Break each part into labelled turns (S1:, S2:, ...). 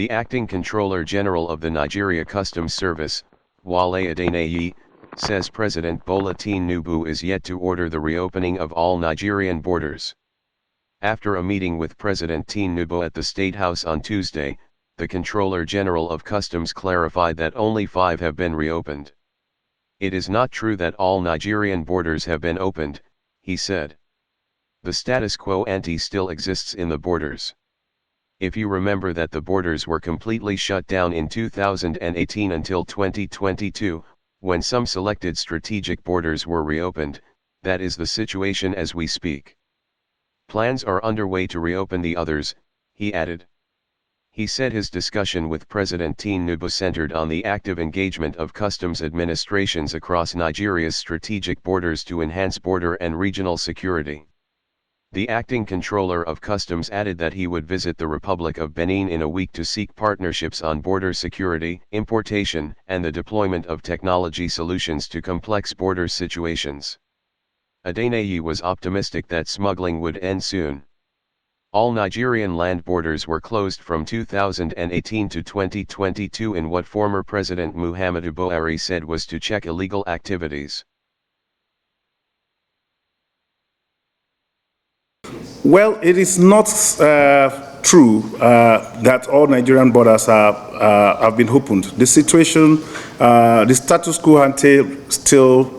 S1: The Acting Comptroller General of the Nigeria Customs Service, Wale Adeniyi, says President Bola Tinubu is yet to order the reopening of all Nigerian borders. After a meeting with President Tinubu at the State House on Tuesday, the Comptroller General of Customs clarified that only 5 have been reopened. It is not true that all Nigerian borders have been opened, he said. The status quo ante still exists in the borders. If you remember that the borders were completely shut down in 2018 until 2022, when some selected strategic borders were reopened, that is the situation as we speak. Plans are underway to reopen the others, he added. He said his discussion with President Tinubu centered on the active engagement of customs administrations across Nigeria's strategic borders to enhance border and regional security. The acting Comptroller of Customs added that he would visit the Republic of Benin in a week to seek partnerships on border security, importation, and the deployment of technology solutions to complex border situations. Adeniyi was optimistic that smuggling would end soon. All Nigerian land borders were closed from 2018 to 2022 in what former President Muhammadu Buhari said was to check illegal activities.
S2: Well, it is not true that all Nigerian borders have been opened. The situation, the status quo ante still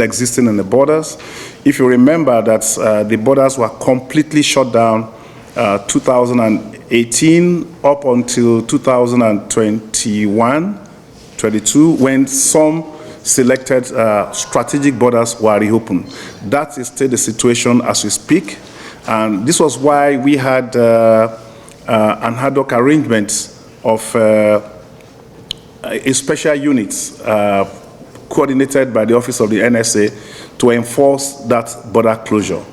S2: existing in the borders. If you remember that the borders were completely shut down 2018 up until 2021-22, when some selected strategic borders were reopened. That is still the situation as we speak, and this was why we had an ad hoc arrangement of a special unit coordinated by the Office of the NSA to enforce that border closure.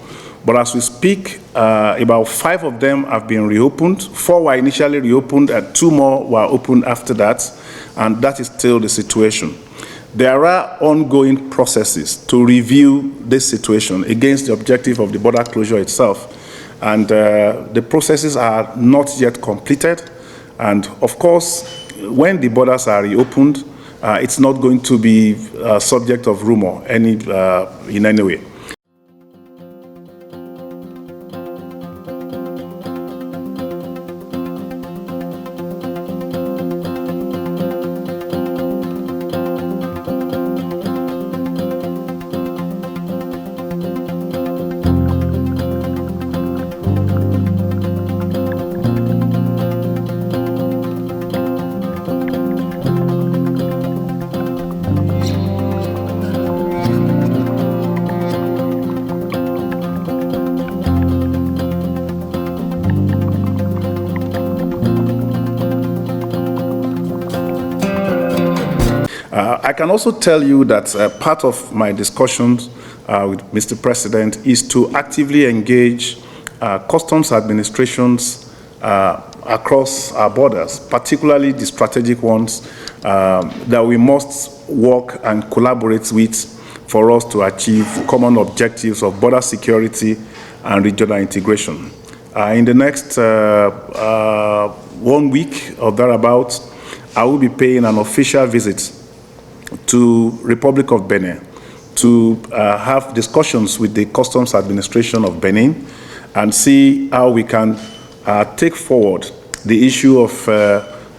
S2: But as we speak, about 5 of them have been reopened. 4 were initially reopened and 2 more were opened after that, and that is still the situation. There are ongoing processes to review this situation against the objective of the border closure itself. And the processes are not yet completed. And of course, when the borders are reopened, it's not going to be subject of rumor in any way. I can also tell you that part of my discussions with Mr. President is to actively engage customs administrations across our borders, particularly the strategic ones that we must work and collaborate with for us to achieve common objectives of border security and regional integration. In the next 1 week or thereabouts, I will be paying an official visit to Republic of Benin to have discussions with the Customs Administration of Benin and see how we can take forward the issue of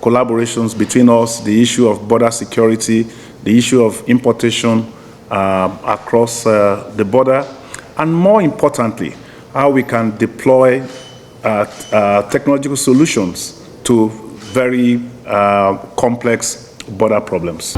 S2: collaborations between us, the issue of border security, the issue of importation across the border, and more importantly, how we can deploy technological solutions to very complex border problems.